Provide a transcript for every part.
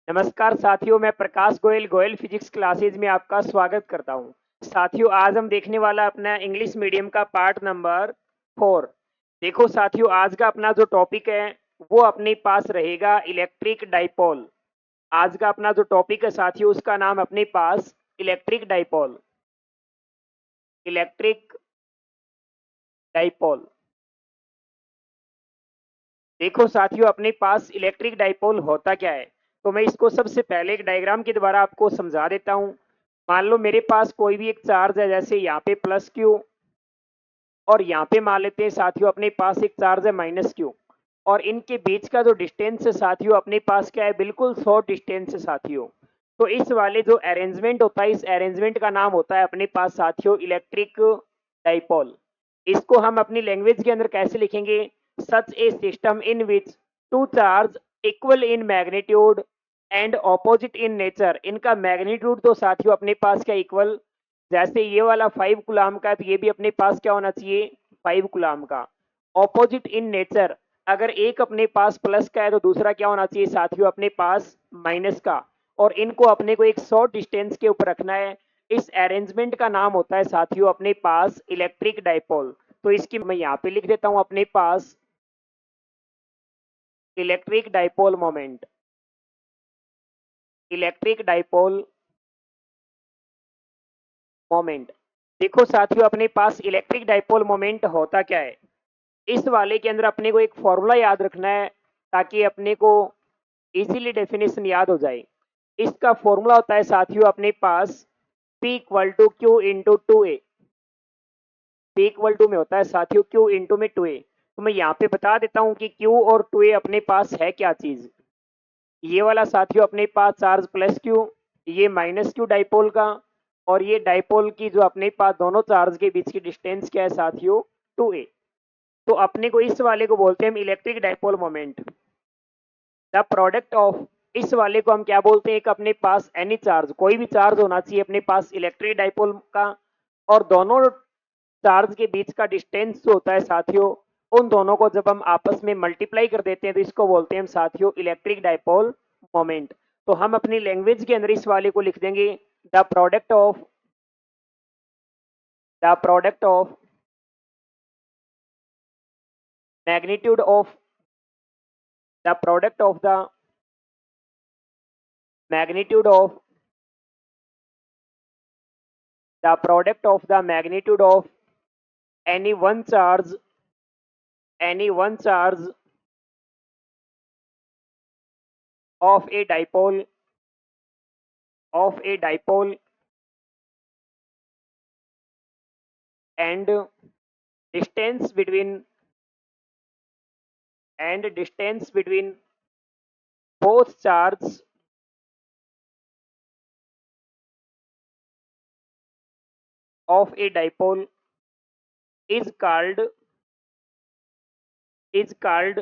नमस्कार साथियों, मैं प्रकाश गोयल गोयल फिजिक्स क्लासेज में आपका स्वागत करता हूं। साथियों, आज हम देखने वाला अपना इंग्लिश मीडियम का पार्ट नंबर 4। देखो साथियों, आज का अपना जो टॉपिक है वो अपने पास रहेगा इलेक्ट्रिक डाइपोल। आज का अपना जो टॉपिक है साथियों, उसका नाम अपने पास इलेक्ट्रिक डाइपोल। Electric dipole. देखो साथियों, अपने पास इलेक्ट्रिक डाइपोल होता क्या है, तो मैं इसको सबसे पहले एक डायग्राम के द्वारा आपको समझा देता हूं। मान लो मेरे पास कोई भी एक चार्ज है, जैसे यहाँ पे प्लस क्यू, और यहाँ पे मान लेते हैं साथियों अपने पास एक चार्ज है माइनस क्यू, और इनके बीच का जो डिस्टेंस है साथियों अपने पास क्या है, बिल्कुल शॉर्ट डिस्टेंस है साथियों। तो इस वाले जो अरेंजमेंट होता है, इस अरेंजमेंट का नाम होता है अपने पास साथियों इलेक्ट्रिक डाइपोल। इसको हम अपनी लैंग्वेज के अंदर कैसे लिखेंगे, such a system in which two charge equal in magnitude and opposite in nature. इनका मैग्नीट्यूड तो साथियों अपने पास क्या इक्वल, जैसे ये वाला 5 कूलाम का है तो ये भी अपने पास क्या होना चाहिए, 5 कूलाम का। ऑपोजिट इन नेचर, अगर एक अपने पास प्लस का है तो दूसरा क्या होना चाहिए साथियों अपने पास माइनस का, और इनको अपने को एक शॉर्ट डिस्टेंस के ऊपर रखना है। इस अरेंजमेंट का नाम होता है साथियों अपने पास इलेक्ट्रिक डाइपोल। तो इसकी मैं यहाँ पे लिख देता हूं अपने पास electric dipole moment. Electric dipole moment. देखो साथियों, अपने पास इलेक्ट्रिक डाइपोल मोमेंट होता क्या है, इस वाले के अंदर अपने को एक फॉर्मूला याद रखना है ताकि अपने को इजीली डेफिनेशन याद हो जाए। इसका फॉर्मूला होता है साथियों अपने पास P equal to Q into two A. P equal to में होता है साथियों क्यू इंटू में टू ए। तो मैं यहाँ पे बता देता हूँ कि क्यू और टू ए अपने पास है क्या चीज। ये वाला साथियों अपने पास चार्ज प्लस क्यू, ये माइनस क्यू डाइपोल का, और ये डाइपोल की जो अपने पास दोनों चार्ज के बीच की डिस्टेंस क्या है साथियों, टू ए। तो अपने को इस वाले को बोलते हैं electric dipole moment. The product of, इस वाले को हम क्या बोलते हैं, एक अपने पास एनी चार्ज, कोई भी चार्ज होना चाहिए अपने पास इलेक्ट्रिक डाइपोल का, और दोनों चार्ज के बीच का डिस्टेंस जो होता है साथियों, उन दोनों को जब हम आपस में मल्टीप्लाई कर देते हैं तो इसको बोलते हैं हम साथियों इलेक्ट्रिक डाइपोल मोमेंट। तो हम अपनी लैंग्वेज के अंदर इस वाले को लिख देंगे the product of, the product of magnitude of, the product of the magnitude of, the product of the magnitude of any one charge, any one charge of a dipole, of a dipole, and distance between, and distance between both charges of a dipole is called, is called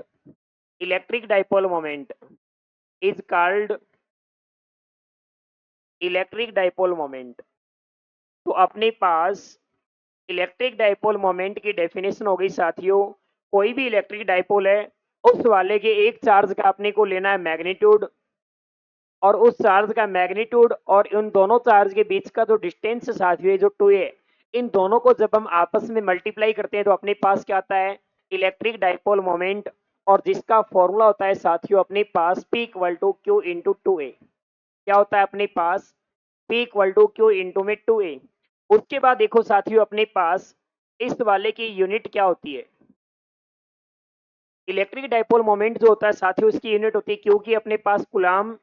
electric dipole moment, is called electric dipole moment। तो अपने पास electric dipole moment की definition हो गई साथियों। कोई भी electric dipole है, उस वाले के एक चार्ज का अपने को लेना है मैग्नीट्यूड, और उस चार्ज का मैग्नीट्यूड और उन दोनों चार्ज के बीच का जो डिस्टेंस साथियों जो टू है, इन दोनों को जब हम आपस में मल्टीप्लाई करते हैं तो अपने पास क्या आता है, इलेक्ट्रिक डाइपोल मोमेंट, और जिसका फॉर्मूला होता है साथियों अपने पास P equal to Q into two A. क्या होता है अपने पास, P equal to Q into में टू ए। उसके बाद देखो साथियों अपने पास इस वाले की यूनिट क्या होती है, इलेक्ट्रिक डाइपोल मोमेंट जो होता है साथियों उसकी यूनिट होती है क्यू की अपने पास कूलाम,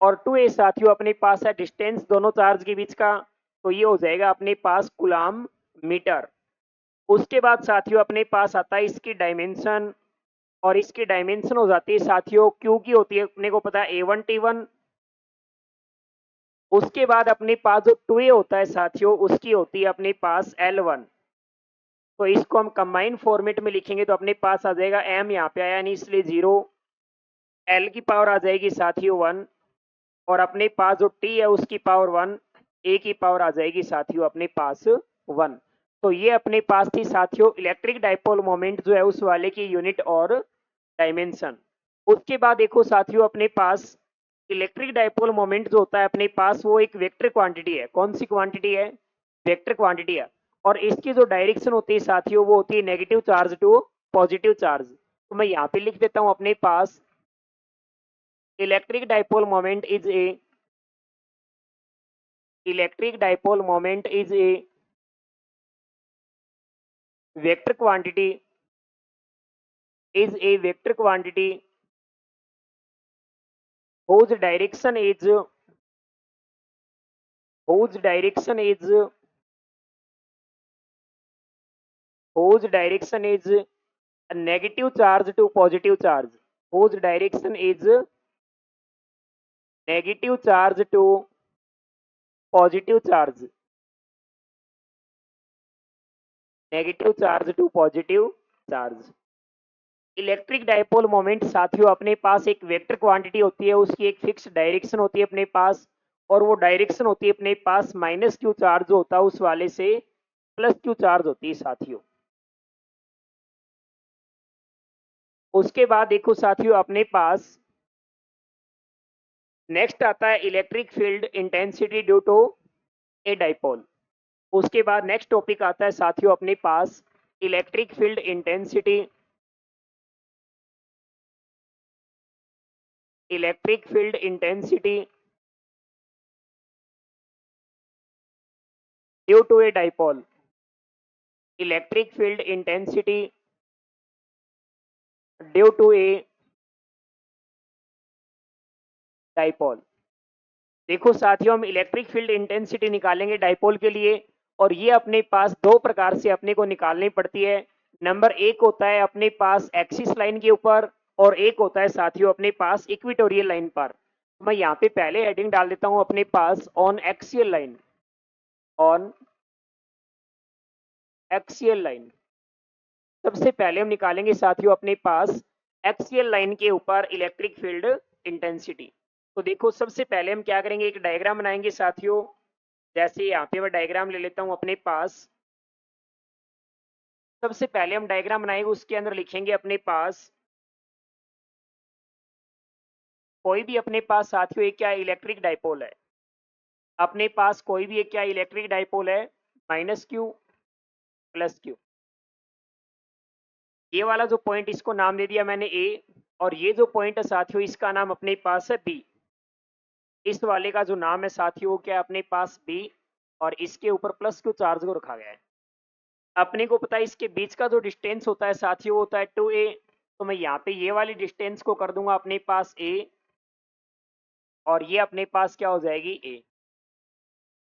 और टू ए साथियों अपने पास है डिस्टेंस दोनों चार्ज के बीच का, तो ये हो जाएगा अपने पास कूलाम मीटर। उसके बाद साथियों अपने पास आता है इसकी डायमेंशन, और इसकी डायमेंशन हो जाती है साथियों क्यू की होती है अपने को पता है A1 T1। उसके बाद अपने पास जो टू ए होता है साथियों उसकी होती है अपने पास L1। तो इसको हम कंबाइन फॉर्मेट में लिखेंगे तो अपने पास आ जाएगा m, यहाँ पे आया नहीं इसलिए 0, L की पावर आ जाएगी साथियों 1, और अपने पास जो T है उसकी पावर 1, A की पावर आ जाएगी साथियों अपने पास 1। तो ये अपने पास थी साथियों इलेक्ट्रिक डाइपोल मोमेंट जो है उस वाले की यूनिट और डायमेंशन। उसके बाद देखो साथियों अपने पास इलेक्ट्रिक डाइपोल मोमेंट जो होता है अपने पास वो एक वेक्टर क्वांटिटी है। कौन सी क्वांटिटी है? वेक्टर क्वांटिटी है। और इसकी जो डायरेक्शन होती है साथियों वो होती है negative charge to positive charge. तो मैं यहाँ पे लिख देता हूँ अपने पास electric dipole moment is a electric dipole moment is a vector quantity whose direction is whose direction is whose direction is a negative charge to positive charge, whose direction is negative charge to positive charge, negative charge to positive charge। Electric dipole moment साथियों अपने पास एक vector quantity होती है, उसकी एक fix direction होती है अपने पास, और वो डायरेक्शन होती है अपने पास माइनस क्यू चार्ज जो होता है उस वाले से प्लस क्यू चार्ज होती है साथियों। उसके बाद देखो साथियों अपने पास नेक्स्ट आता है electric field intensity due to a dipole. उसके बाद नेक्स्ट टॉपिक आता है साथियों अपने पास electric field intensity due to a dipole. Electric field intensity due to a dipole. देखो साथियों हम इलेक्ट्रिक फील्ड इंटेंसिटी निकालेंगे डाइपोल के लिए, और ये अपने पास दो प्रकार से अपने को निकालनी पड़ती है। नंबर एक होता है अपने पास एक्सिस लाइन के ऊपर, और एक होता है साथियों अपने पास इक्वेटोरियल लाइन पर। मैं यहाँ पे पहले हेडिंग डाल देता हूँ अपने pass on axial line, on axial line. सबसे पहले हम निकालेंगे साथियों अपने पास एक्सियल लाइन के ऊपर इलेक्ट्रिक फील्ड इंटेंसिटी। तो देखो सबसे पहले हम क्या करेंगे, एक डायग्राम बनाएंगे साथियों। जैसे यहाँ पे मैं डायग्राम ले लेता हूँ अपने पास। सबसे पहले हम डायग्राम बनाएंगे, उसके अंदर लिखेंगे अपने पास कोई भी अपने पास साथियों एक क्या इलेक्ट्रिक डाइपोल है। अपने पास कोई भी एक क्या इलेक्ट्रिक डाइपोल है, माइनस क्यू प्लस क्यू। ये वाला जो पॉइंट इसको नाम दे दिया मैंने ए, और ये जो पॉइंट है साथियों इसका नाम अपने पास है बी। इस वाले का जो नाम है साथियों क्या अपने पास बी, और इसके ऊपर प्लस क्यू चार्ज को रखा गया है। अपने को पता है इसके बीच का जो डिस्टेंस होता है साथियों होता है 2a। तो मैं यहाँ पे ये वाली डिस्टेंस को कर दूंगा अपने पास a, और ये अपने पास क्या हो जाएगी a।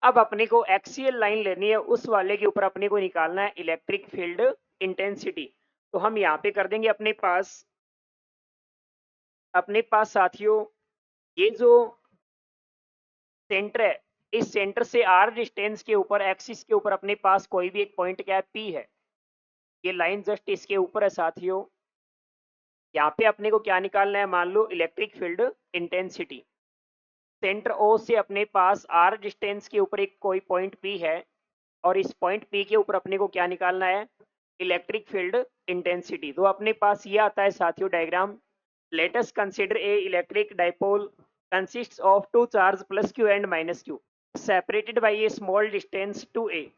अब अपने को एक्सियल लाइन लेनी है, उस वाले के ऊपर अपने को निकालना है इलेक्ट्रिक फील्ड इंटेंसिटी। तो हम यहाँ पे कर देंगे अपने पास साथियों ये जो सेंटर है, इस सेंटर से r डिस्टेंस के ऊपर एक्सिस के ऊपर अपने पास कोई भी एक पॉइंट क्या है P है। ये लाइन जस्ट इसके ऊपर है साथियों। यहाँ पे अपने को क्या निकालना है, मान लो electric field intensity. Centre O से अपने पास r डिस्टेंस के ऊपर एक कोई पॉइंट P है, और इस पॉइंट P के ऊपर अपने को क्या निकालना है, इलेक्ट्रिक फील्ड इंटेंसिटी। तो अपने पास ये आता है साथियों diagram. Let us consider a electric dipole consists of two charge plus q and minus q separated by a small distance to a.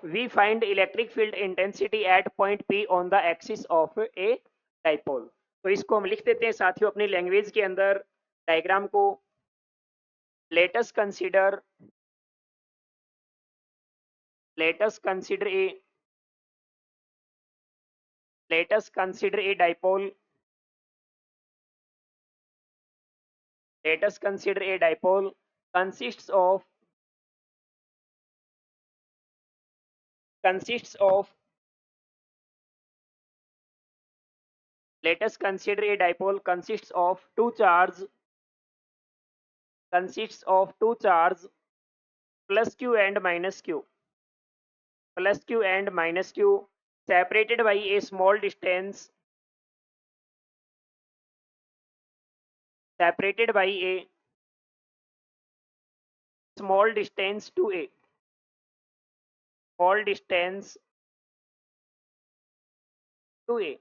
We find electric field intensity at point P on the axis of a dipole. तो इसको हम लिख देते हैं साथियों अपनी language के अंदर डायग्राम को। let us consider a dipole consists of two charge plus q and minus q separated by a small distance to a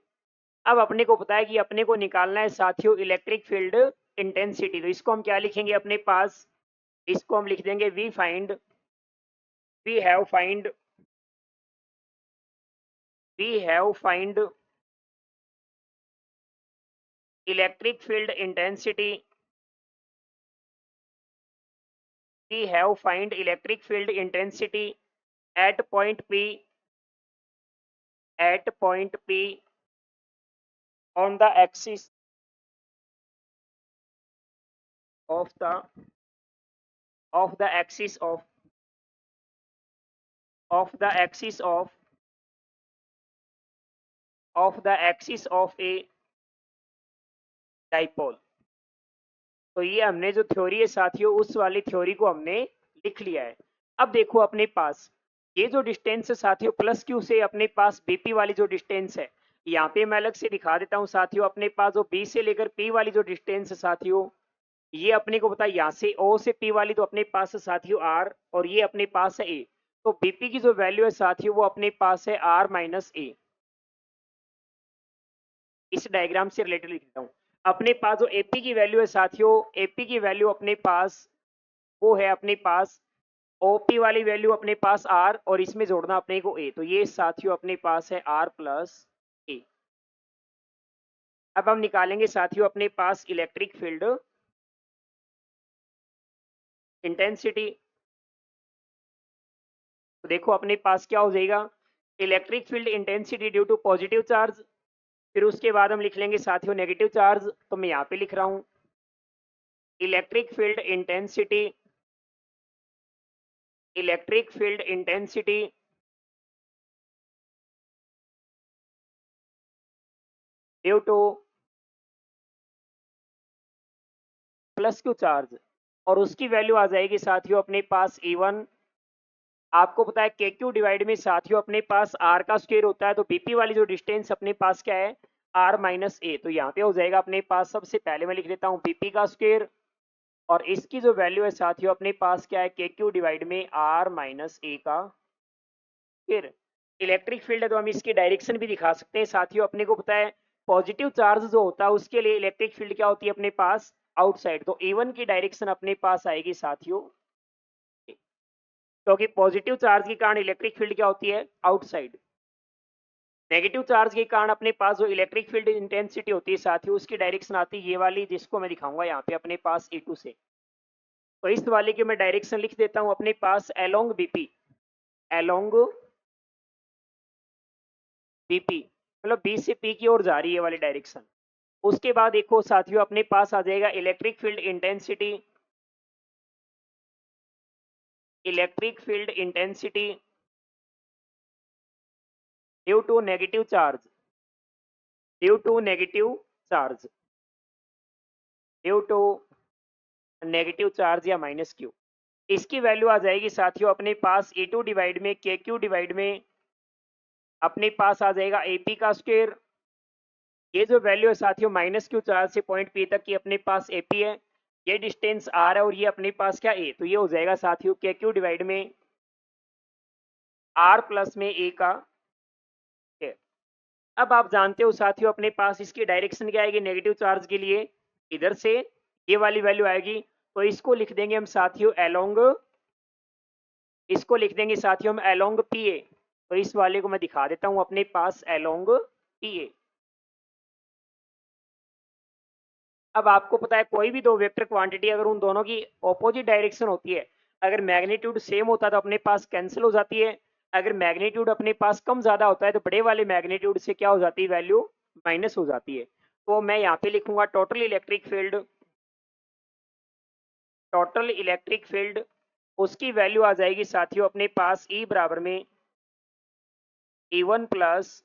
अब अपने को पता है कि अपने को निकालना है साथियों इलेक्ट्रिक फील्ड इंटेंसिटी, तो इसको हम क्या लिखेंगे अपने पास, इसको हम लिख देंगे we have find electric field intensity, we have find electric field intensity at point P on the axis of the axis of a dipole. तो ये हमने जो थ्योरी है साथियों, उस वाली थ्योरी को हमने लिख लिया है। अब देखो अपने पास ये जो डिस्टेंस है साथियों प्लस क्यू से अपने पास बीपी वाली जो डिस्टेंस है, यहाँ पे मैं अलग से दिखा देता हूँ साथियों। अपने पास जो बी से लेकर पी वाली जो डिस्टेंस है साथियों, ये अपने को पता है यहाँ से ओ से पी वाली तो अपने पास है साथियों आर, और ये अपने पास है ए। तो बीपी की जो वैल्यू है साथियों वो अपने पास है आर माइनस ए। इस डायग्राम से रिलेटेड लिख देता हूँ। अपने पास जो एपी की वैल्यू है साथियों, एपी की वैल्यू अपने पास वो है अपने पास ओपी वाली वैल्यू अपने पास आर, और इसमें जोड़ना अपने को ए। तो ये साथियों अपने पास है आर प्लस ए। अब हम निकालेंगे साथियों अपने पास इलेक्ट्रिक फील्ड इंटेंसिटी। तो देखो अपने पास क्या हो जाएगा, electric field intensity due to positive charge, फिर उसके बाद हम लिख लेंगे साथियों नेगेटिव चार्ज। तो मैं यहाँ पे लिख रहा हूँ electric field intensity due to plus Q charge, और उसकी वैल्यू आ जाएगी साथियों अपने पास E1। आपको पता है के क्यू डिवाइड में साथियों अपने पास आर का स्क्वायर होता है, तो बीपी वाली जो डिस्टेंस अपने पास क्या है आर माइनस ए। तो यहाँ पे हो जाएगा अपने पास, सबसे पहले मैं लिख देता हूँ बीपी का स्क्वायर, और इसकी जो वैल्यू है साथियों अपने पास क्या है के क्यू डिवाइड में आर माइनस ए का स्क्वायर। इलेक्ट्रिक फील्ड है तो हम इसकी डायरेक्शन भी दिखा सकते हैं साथियों। अपने को पता है पॉजिटिव चार्ज जो होता है उसके लिए इलेक्ट्रिक फील्ड क्या होती है अपने पास आउटसाइड, तो E1 की डायरेक्शन अपने पास आएगी साथियों, क्योंकि पॉजिटिव चार्ज के कारण इलेक्ट्रिक फील्ड क्या होती है आउटसाइड। नेगेटिव चार्ज के कारण अपने पास जो इलेक्ट्रिक फील्ड इंटेंसिटी होती है साथियों उसकी डायरेक्शन आती है ये वाली, जिसको मैं दिखाऊंगा यहाँ पे अपने पास E2 से। तो इस वाले की मैं डायरेक्शन लिख देता हूँ अपने पास अलोंग बीपी, मतलब बी से पी की ओर जा रही है वाली डायरेक्शन। उसके बाद देखो साथियों अपने पास आ जाएगा electric field intensity due to negative charge या माइनस क्यू। इसकी वैल्यू आ जाएगी साथियों अपने पास E2 डिवाइड में के क्यू डिवाइड में अपने पास आ जाएगा एपी का स्क्वायर। ये जो वैल्यू है साथियों माइनस क्यू चार्ज से पॉइंट पी तक की अपने पास एपी है, ये डिस्टेंस आर है, और ये अपने पास क्या ए। तो ये हो जाएगा साथियों के क्यू डिवाइड में आर प्लस में ए का स्क्वायर। अब आप जानते हो साथियों अपने पास इसकी डायरेक्शन क्या आएगी नेगेटिव चार्ज के लिए, इधर से ये वाली वैल्यू आएगी। तो इसको लिख देंगे हम साथियों अलोंग पी ए। तो इस वाले को मैं दिखा देता हूं अपने पास अलोंग पी ए। अब आपको पता है कोई भी दो वेक्टर क्वांटिटी अगर उन दोनों की ऑपोजिट डायरेक्शन होती है, अगर मैग्नीट्यूड सेम होता है तो अपने पास कैंसिल हो जाती है, अगर मैग्नीट्यूड अपने पास कम ज्यादा होता है तो बड़े वाले मैग्नीट्यूड से क्या हो जाती है वैल्यू माइनस हो जाती है। तो मैं यहाँ पे लिखूंगा टोटल इलेक्ट्रिक फील्ड, उसकी वैल्यू आ जाएगी साथियों अपने पास E बराबर में E1 प्लस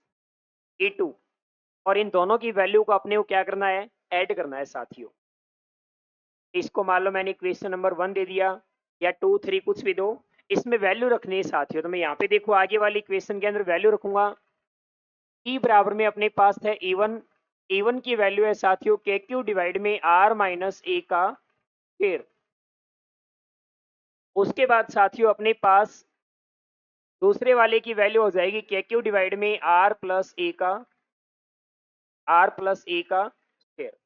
E2, और इन दोनों की वैल्यू को अपने को क्या करना है ऐड करना है साथियों। इसको मान लो मैंने इक्वेशन नंबर 1 दे दिया या 2 3 कुछ भी दो, इसमें वैल्यू रखनी है साथियों। तो मैं यहाँ पे देखो आगे वाली इक्वेशन के अंदर वैल्यू रखूंगा। E बराबर में अपने पास है E1 की वैल्यू है साथियों के क्यू डिवाइड में आर माइनस ए का स्क्वायर। उसके बाद साथियों अपने पास दूसरे वाले की वैल्यू हो जाएगी के क्यू डिवाइड में आर प्लस ए का स्क्वायर।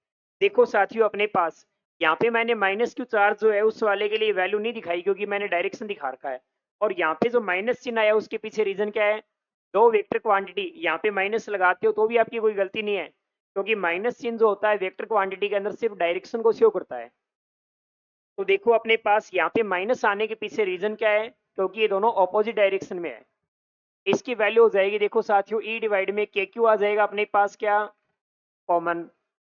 देखो साथियों अपने पास यहाँ पे मैंने माइनस क्यू चार्ज जो है उस वाले के लिए वैल्यू नहीं दिखाई क्योंकि मैंने डायरेक्शन दिखा रखा है। और यहाँ पे जो माइनस चिन्ह आया उसके पीछे रीजन क्या है, दो वेक्टर क्वांटिटी, यहाँ पे माइनस लगाते हो तो भी आपकी कोई गलती नहीं है क्योंकि माइनस चिन्ह जो होता है वेक्टर क्वांटिटी के अंदर सिर्फ डायरेक्शन को शो करता है। तो देखो अपने पास यहाँ पे माइनस आने के पीछे रीजन क्या है, क्योंकि ये दोनों ऑपोजिट डायरेक्शन में है। इसकी वैल्यू हो जाएगी देखो साथियों ई डिवाइड में के क्यू आ जाएगा अपने पास क्या कॉमन,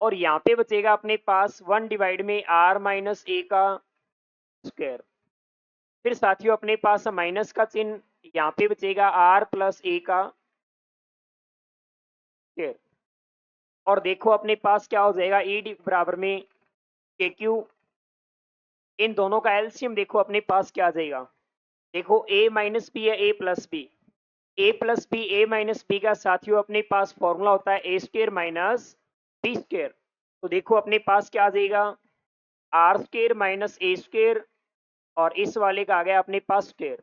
और यहाँ पे बचेगा अपने पास 1 डिवाइड में आर माइनस ए का स्क्वायर। फिर साथियों अपने पास माइनस का चिन्ह, यहाँ पे बचेगा आर प्लस ए का स्क्वायर। और देखो अपने पास क्या हो जाएगा ई बराबर में के क्यू, इन दोनों का एलसीएम देखो अपने पास क्या आ जाएगा, देखो a माइनस बी है a plus B, A plus B A minus B का साथियों अपने पास फॉर्मूला होता है A square minus B square. तो देखो अपने पास क्या आ जाएगा R square minus A square, और इस वाले का आ गया अपने पास स्क्र,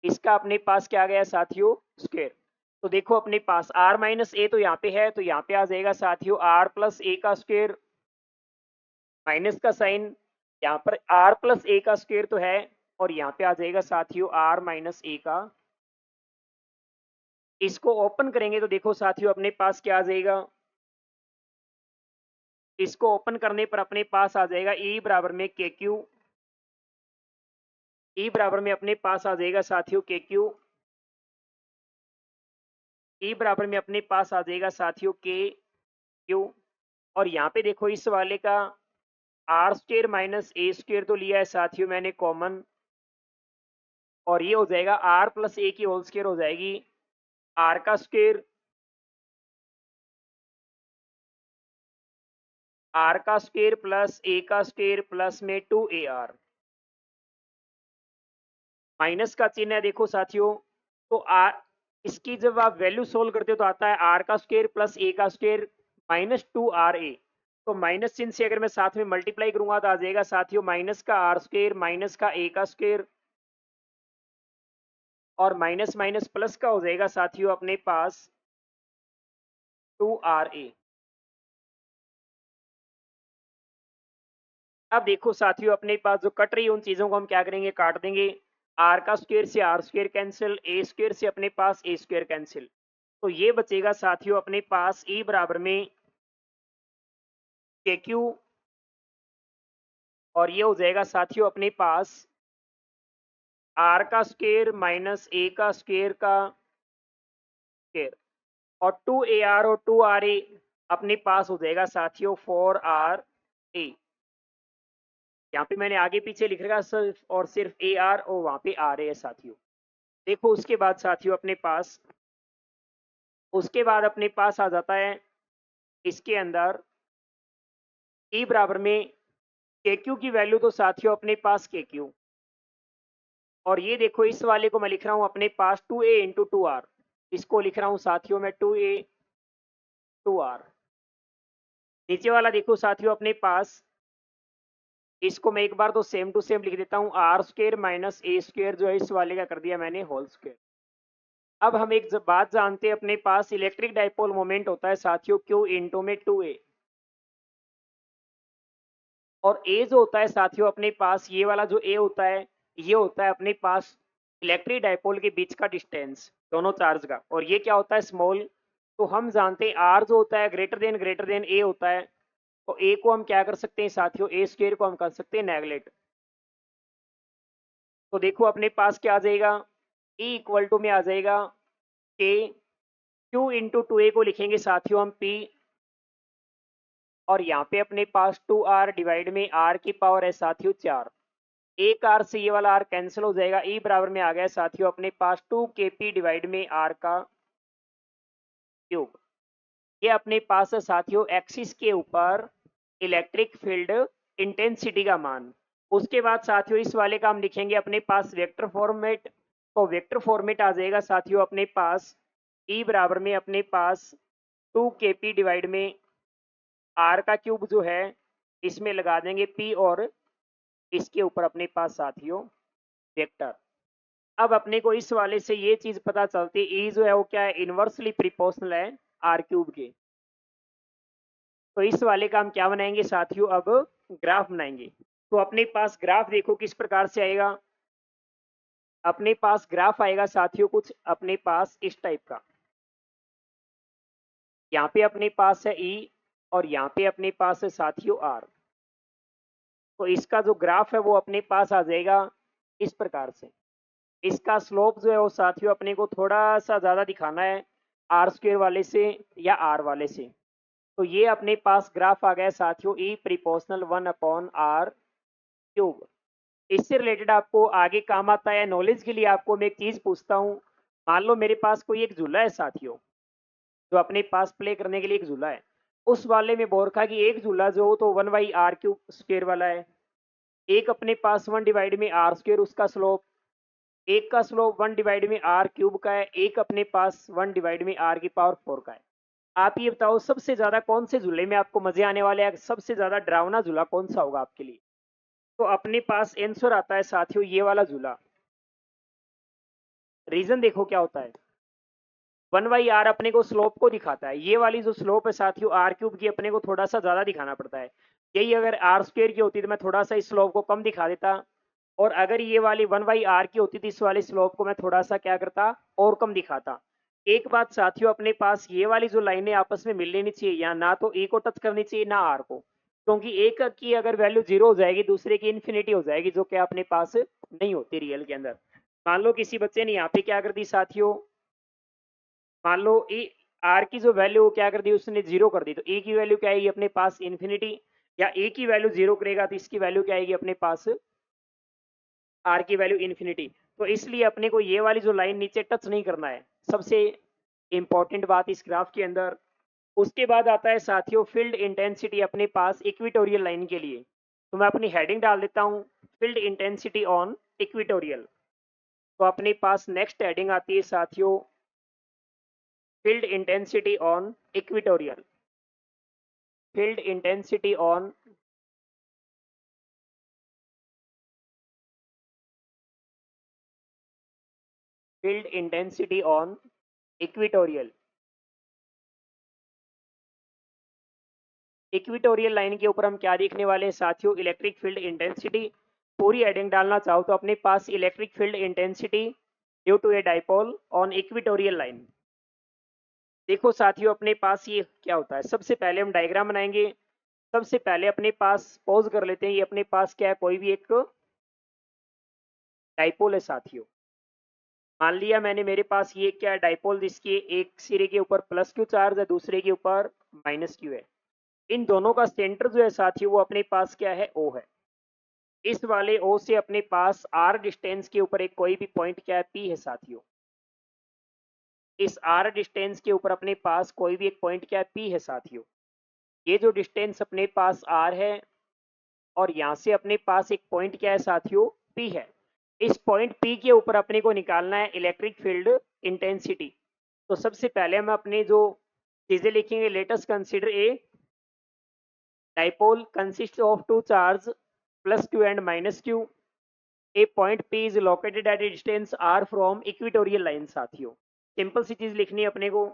इसका अपने पास क्या आ गया साथियों स्क्र। तो देखो अपने पास आर माइनस ए तो यहाँ पे है, तो यहाँ पे आ जाएगा साथियों आर प्लस ए का स्क्र, माइनस का साइन, यहाँ पर आर प्लस ए का स्क्र तो है, और यहाँ पे आ जाएगा साथियों आर माइनस ए का। इसको ओपन करेंगे तो देखो साथियों अपने पास क्या आ जाएगा, इसको ओपन करने पर अपने पास आ जाएगा ई बराबर में के क्यू, ई बराबर में अपने पास आ जाएगा साथियों के क्यू, ई बराबर में अपने पास आ जाएगा साथियों के क्यू। और यहाँ पे देखो इस वाले का R square minus A square तो लिया है साथियों मैंने कॉमन, और ये हो जाएगा आर प्लस ए की होल स्क्र हो जाएगी आर का स्क्र, आर का स्क्र प्लस ए का स्क्र प्लस में 2ar, माइनस का चिन्ह है देखो साथियों। तो आर, इसकी जब आप वैल्यू सोल्व करते हो तो आता है आर का स्क्र प्लस ए का स्क्र माइनस 2ra। तो माइनस चिन्ह से अगर मैं साथ में मल्टीप्लाई करूंगा तो आ जाएगा साथियों माइनस का आर स्क्र माइनस का ए का स्क्र, और माइनस माइनस प्लस का हो जाएगा साथियों अपने पास 2ra। अब देखो साथियों अपने पास जो कट रही है उन चीजों को हम क्या करेंगे काट देंगे, आर का स्क्वायर से R square cancel, A square से अपने पास ए स्क्वायर कैंसिल। तो ये बचेगा साथियों अपने पास ई बराबर में के क्यू, और ये हो जाएगा साथियों अपने पास आर का स्क्वायर माइनस ए का स्क्वायर का स्क्वायर, और 2ar और 2ra अपने पास हो जाएगा साथियों 4ra। यहाँ पे मैंने आगे पीछे लिख रखा सिर्फ और सिर्फ ar, और वहां पे आ रहे हैं साथियों। देखो उसके बाद साथियों अपने पास, उसके बाद अपने पास आ जाता है इसके अंदर ई बराबर में के क्यू की वैल्यू तो साथियों अपने पास के क्यू, और ये देखो इस वाले को मैं लिख रहा हूं अपने पास 2a इंटू 2r, इसको लिख रहा हूं साथियों मैं 2a 2r। नीचे वाला देखो साथियों अपने पास, इसको मैं एक बार तो सेम टू सेम लिख देता हूं R square minus A square जो है इस वाले का कर दिया मैंने होल स्क्र। अब हम एक बात जानते हैं अपने पास इलेक्ट्रिक डाइपोल मोमेंट होता है साथियों क्यू इंटू में 2a, और ए जो होता है साथियों अपने पास ये वाला जो ए होता है ये होता है अपने पास इलेक्ट्रिक डाइपोल के बीच का डिस्टेंस दोनों चार्ज का, और ये क्या होता है स्मॉल। तो हम जानते हैं आर जो होता है ग्रेटर देन ए होता है, तो ए को हम क्या कर सकते हैं साथियों ए स्क्वायर को हम कर सकते हैं नेगलेक्ट। तो देखो अपने पास क्या आ जाएगा ई इक्वल टू में आ जाएगा के क्यू इंटू 2a को लिखेंगे साथियों हम p, और यहाँ पे अपने पास 2r डिवाइड में r की पावर है साथियों 4, एक आर से ये वाला आर कैंसिल हो जाएगा, ई बराबर में आ गया साथियों अपने पास 2kp डिवाइड में आर का क्यूब। ये अपने पास है साथियों एक्सिस के ऊपर इलेक्ट्रिक फील्ड इंटेंसिटी का मान। उसके बाद साथियों इस वाले का हम लिखेंगे अपने पास वेक्टर फॉर्मेट, तो वेक्टर फॉर्मेट आ जाएगा साथियों अपने पास ई बराबर में अपने पास 2kp डिवाइड में आर का क्यूब जो है इसमें लगा देंगे p, और इसके ऊपर अपने पास साथियों वेक्टर। अब अपने को इस वाले से ये चीज पता चलती है ई जो है वो क्या है इनवर्सली प्रिपोर्शनल है आर क्यूब के। तो इस वाले का हम क्या बनाएंगे साथियों, अब ग्राफ बनाएंगे। तो अपने पास ग्राफ देखो किस प्रकार से आएगा। अपने पास ग्राफ आएगा साथियों कुछ अपने पास इस टाइप का। यहाँ पे अपने पास है ई और यहाँ पे अपने पास है साथियों आर। तो इसका जो ग्राफ है वो अपने पास आ जाएगा इस प्रकार से। इसका स्लोप जो है वो साथियों अपने को थोड़ा सा ज्यादा दिखाना है आर स्क्वेयर वाले से या आर वाले से। तो ये अपने पास ग्राफ आ गया साथियों ई प्रिपोर्शनल 1/r³ इससे रिलेटेड आपको आगे काम आता है। नॉलेज के लिए आपको मैं एक चीज पूछता हूँ। मान लो मेरे पास कोई एक झूला है साथियों, जो अपने पास प्ले करने के लिए एक झूला है। उस वाले में बोल रखा कि एक झूला जो तो 1/r³ वाला है। एक अपने पास 1/r² उसका स्लोप, एक का स्लोप 1/r³ का है, एक अपने पास 1/r⁴ का है। आप ये बताओ सबसे ज्यादा कौन से झूले में आपको मजे आने वाले हैं, सबसे ज्यादा डरावना झूला कौन सा होगा आपके लिए। तो अपने पास आंसर आता है साथियों ये वाला झूला। रीजन देखो क्या होता है, 1/r अपने को स्लोप को दिखाता है। ये वाली जो स्लोप है साथियों r³ की अपने को थोड़ा सा ज्यादा दिखाना पड़ता है। यही अगर r² की होती तो मैं थोड़ा सा इस स्लोप को कम दिखा देता, और अगर ये वाली 1/r की होती तो इस वाले स्लोप को मैं थोड़ा सा क्या करता और कम दिखाता। एक बात साथियों अपने पास ये वाली जो लाइनें आपस में मिल लेनी चाहिए, या ना तो e को टच करनी चाहिए ना r को, क्योंकि एक की अगर वैल्यू 0 हो जाएगी दूसरे की इन्फिनिटी हो जाएगी, जो कि अपने पास नहीं होती रियल के अंदर। मान लो किसी बच्चे ने यहाँ पे क्या कर दी साथियों, मान लो ए आर की जो वैल्यू क्या कर दी उसने 0 कर दी, तो ए की वैल्यू क्या आएगी अपने पास इन्फिनिटी, या ए की वैल्यू 0 करेगा तो इसकी वैल्यू क्या आएगी अपने पास आर की वैल्यू इन्फिनिटी। तो इसलिए अपने को ये वाली जो लाइन नीचे टच नहीं करना है, सबसे इंपॉर्टेंट बात इस ग्राफ के अंदर। उसके बाद आता है साथियों फील्ड इंटेंसिटी अपने पास इक्विटोरियल लाइन के लिए। तो मैं अपनी हेडिंग डाल देता हूँ फील्ड इंटेंसिटी ऑन इक्विटोरियल। तो अपने पास नेक्स्ट हेडिंग आती है साथियों field intensity on equatorial. Field intensity on field intensity on equatorial. Equatorial line के ऊपर हम क्या देखने वाले हैं साथियों, इलेक्ट्रिक फील्ड इंटेंसिटी। पूरी हेडिंग डालना चाहो तो अपने पास electric field intensity due to a dipole on equatorial line. देखो साथियों अपने पास ये क्या होता है, सबसे पहले हम डायग्राम बनाएंगे। सबसे पहले अपने पास पॉज कर लेते हैं, ये अपने पास क्या है कोई भी एक डाइपोल है साथियों। मान लिया मैंने मेरे पास ये क्या है डाइपोल, जिसके एक सिरे के ऊपर प्लस क्यू चार्ज है दूसरे के ऊपर माइनस क्यू है। इन दोनों का सेंटर जो है साथियों वो अपने पास क्या है ओ है। इस वाले ओ से अपने पास आर डिस्टेंस के ऊपर एक कोई भी पॉइंट क्या है पी है साथियों। इस आर डिस्टेंस के ऊपर अपने पास कोई भी एक पॉइंट क्या है पी है साथियों। ये जो डिस्टेंस अपने पास आर है और यहाँ से अपने पास एक पॉइंट क्या है साथियों पी है। इस पॉइंट पी के ऊपर अपने को निकालना है इलेक्ट्रिक फील्ड इंटेंसिटी। तो सबसे पहले हम अपने जो चीजें लिखेंगे, let's consider a dipole consist of two charge plus Q and minus Q. A point P is located at a distance R from equatorial line साथियों। सिंपल सी चीज लिखनी है अपने को।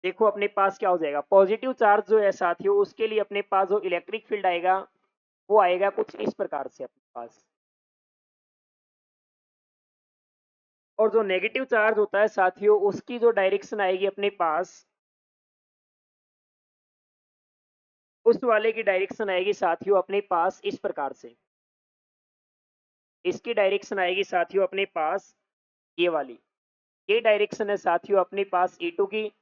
देखो अपने पास क्या हो जाएगा, पॉजिटिव चार्ज जो है साथियों उसके लिए अपने पास जो इलेक्ट्रिक फील्ड आएगा वो आएगा कुछ इस प्रकार से अपने पास, और जो नेगेटिव चार्ज होता है साथियों उसकी जो डायरेक्शन आएगी अपने पास, उस वाले की डायरेक्शन आएगी साथियों अपने पास इस प्रकार से। इसकी डायरेक्शन आएगी साथियों अपने पास ये वाली। ये डायरेक्शन है साथियों अपने पास E2 की।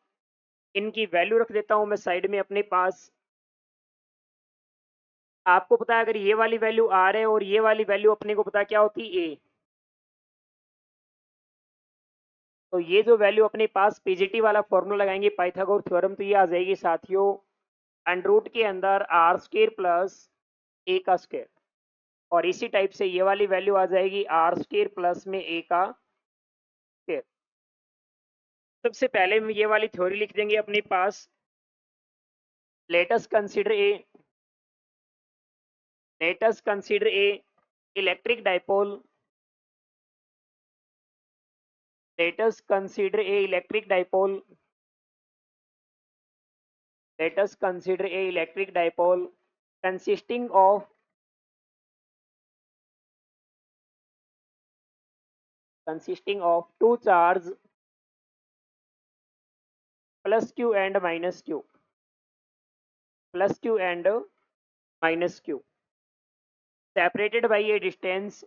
इनकी वैल्यू रख देता हूं मैं साइड में अपने पास। आपको पता है अगर ये वाली वैल्यू R है और ये वाली वैल्यू अपने को पता क्या होती है A, तो ये जो वैल्यू अपने पास पीजीटी वाला फॉर्मूला लगाएंगे पाइथागोरस थ्योरम, तो ये आ जाएगी साथियों अंडर के अंदर r² प्लस ए का स्क्वायर। और इसी टाइप से ये वाली वैल्यू आ जाएगी r² प्लस में ए का स्क्वायर। सबसे पहले हम ये वाली थ्योरी लिख देंगे अपने पास, let's consider a electric dipole let us consider a electric dipole let us consider a electric dipole consisting of two charges plus q and minus q, plus q and minus q, separated by a distance,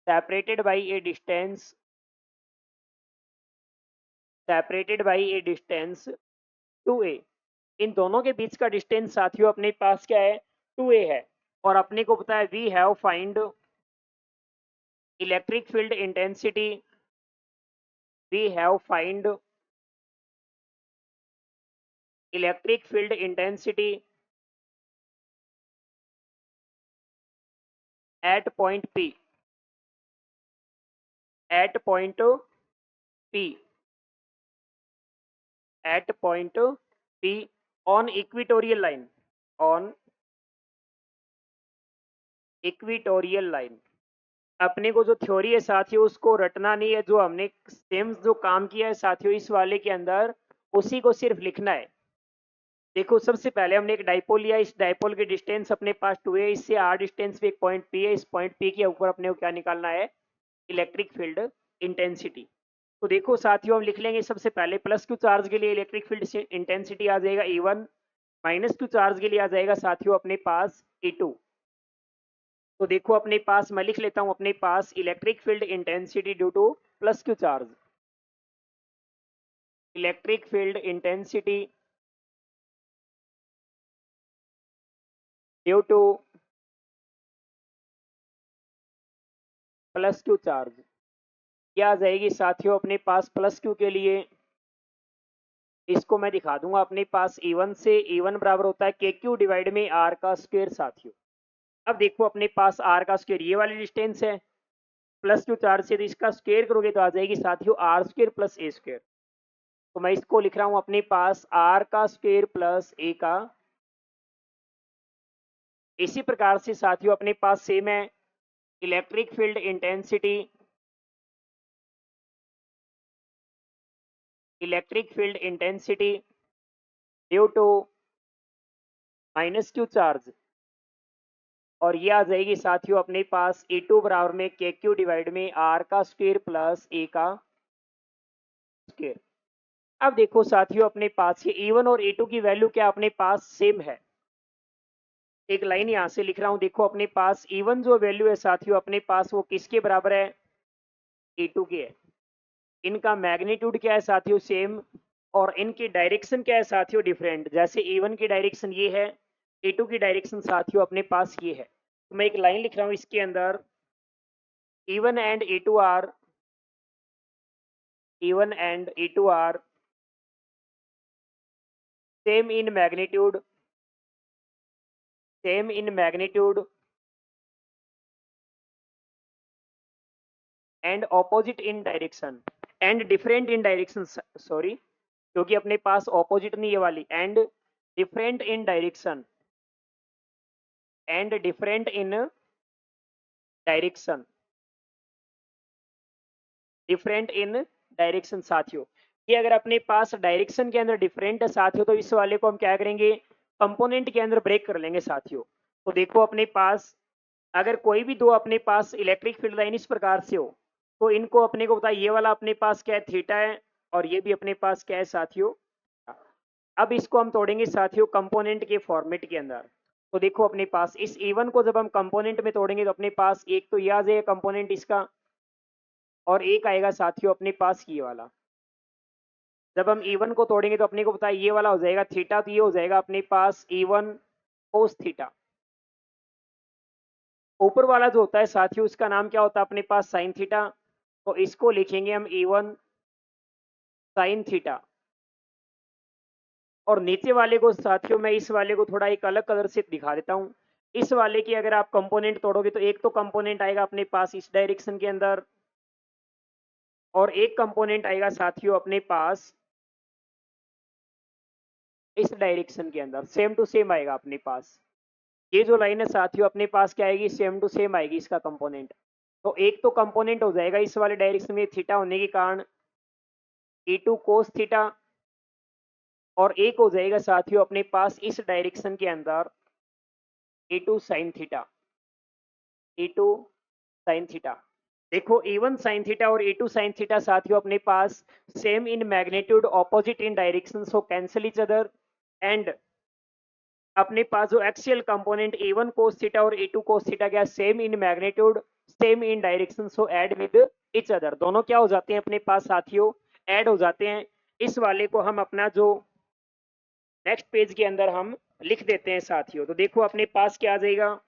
separated by a distance, separated by a distance 2a। इन दोनों के बीच का distance साथियों अपने पास क्या है, 2a है। और अपने को पता है we have find electric field intensity, we have find electric field intensity at point P, at point P, at point P on equatorial line, on equatorial line। अपने को जो थ्योरी है साथियों उसको रटना नहीं है, जो हमने सेम जो काम किया है साथियों इस वाले के अंदर उसी को सिर्फ लिखना है। देखो सबसे पहले हमने एक डाइपोल लिया, इस डाइपोल की डिस्टेंस अपने पास 2 है, इससे आर डिस्टेंस पे एक पॉइंट पी है, इस पॉइंट पी के ऊपर अपने को क्या निकालना है, इलेक्ट्रिक फील्ड इंटेंसिटी। तो देखो साथियों हम लिख लेंगे सबसे पहले प्लस क्यू चार्ज के लिए इलेक्ट्रिक फील्ड इंटेंसिटी आ जाएगा E1, माइनस क्यू चार्ज के लिए आ जाएगा साथियों अपने पास E2। तो देखो अपने पास मैं लिख लेता हूं अपने पास electric field intensity due to plus Q charge, electric field intensity due to plus Q charge, क्या आ जाएगी साथियों अपने पास प्लस क्यू के लिए, इसको मैं दिखा दूंगा अपने पास E1 से, E1 बराबर होता है के क्यू डिवाइड में आर का स्क्वायर साथियों। अब देखो अपने पास आर का स्क्वायर ये वाली डिस्टेंस है, प्लस क्यू चार्ज से तो इसका स्क्वायर करोगे तो आ जाएगी साथियों R square plus A square. तो मैं इसको लिख रहा हूं अपने पास आर का स्क्वायर प्लस ए का। इसी प्रकार से साथियों अपने पास सेम है electric field intensity, electric field intensity due to minus Q charge, और ये आ जाएगी साथियों अपने पास E2 बराबर में के क्यू डिवाइड में आर का स्क्वायर प्लस ए का स्क्वायर। अब देखो साथियों अपने पास ये E1 और E2 की वैल्यू क्या अपने पास सेम है, एक लाइन यहां से लिख रहा हूं, देखो अपने पास E1 जो वैल्यू है साथियों अपने पास वो किसके बराबर है, E2 के है। इनका मैग्नीट्यूड क्या है साथियों सेम, और इनकी डायरेक्शन क्या है साथियों डिफरेंट, जैसे E1 की डायरेक्शन ये है, E2 की डायरेक्शन साथियों अपने पास ये है। तो मैं एक लाइन लिख रहा हूं इसके अंदर, E1 and E2 are, E1 and E2 are same in magnitude, same in magnitude and opposite in direction and different in direction, sorry क्योंकि अपने पास opposite नहीं है वाली, and different in direction, and different in direction, different in direction साथियों। ये अगर अपने पास direction के अंदर डिफरेंट है साथियों तो इस वाले को हम क्या करेंगे, कंपोनेंट के अंदर ब्रेक कर लेंगे साथियों। तो देखो अपने पास अगर कोई भी दो अपने पास इलेक्ट्रिक फील्ड लाइन इस प्रकार से हो तो इनको अपने को बताया ये वाला अपने पास क्या है थीटा है, और ये भी अपने पास क्या है साथियों। अब इसको हम तोड़ेंगे साथियों कंपोनेंट के फॉर्मेट के अंदर। तो देखो अपने पास इस E1 को जब हम कंपोनेंट में तोड़ेंगे तो अपने पास एक तो यह आ जाएगा कंपोनेंट इसका, और एक आएगा साथियों अपने पास ये वाला। जब हम E1 को तोड़ेंगे तो अपने को पता है ये वाला हो जाएगा थीटा, तो ये हो जाएगा अपने पास E1 कोस थीटा। ऊपर वाला जो होता है साथियों उसका नाम क्या होता है अपने पास साइन थीटा, तो इसको लिखेंगे हम E1 साइन थीटा। और नीचे वाले को साथियों मैं इस वाले को थोड़ा एक अलग कलर से दिखा देता हूं। इस वाले की अगर आप कंपोनेंट तोड़ोगे तो एक तो कंपोनेंट आएगा अपने पास इस डायरेक्शन के अंदर, और एक कंपोनेंट आएगा साथियों अपने पास इस डायरेक्शन के अंदर, सेम टू सेम आएगा अपने पास। ये जो लाइन है साथियों अपने पास क्या आएगी, सेम टू सेम आएगी इसका कंपोनेंट। तो एक तो कंपोनेंट हो जाएगा इस वाले डायरेक्शन में थीटा होने के कारण E2 कोस थीटा, और एक हो जाएगा साथियों अपने पास इस डायरेक्शन के अंदर A2 sine theta, A2 sine theta. देखो A1 साइन थीटा और A2 साइन थीटा साथियों अपने पास same in magnitude, opposite in direction, so cancel each other. And अपने पास जो axial component A1 cos theta और A2 cos थीटा क्या same in magnitude, same in direction, so add with each other. दोनों क्या हो जाते हैं अपने पास साथियों, ऐड हो जाते हैं। इस वाले को हम अपना जो नेक्स्ट पेज के अंदर हम लिख देते हैं साथियों। तो देखो अपने पास क्या आ जाएगा,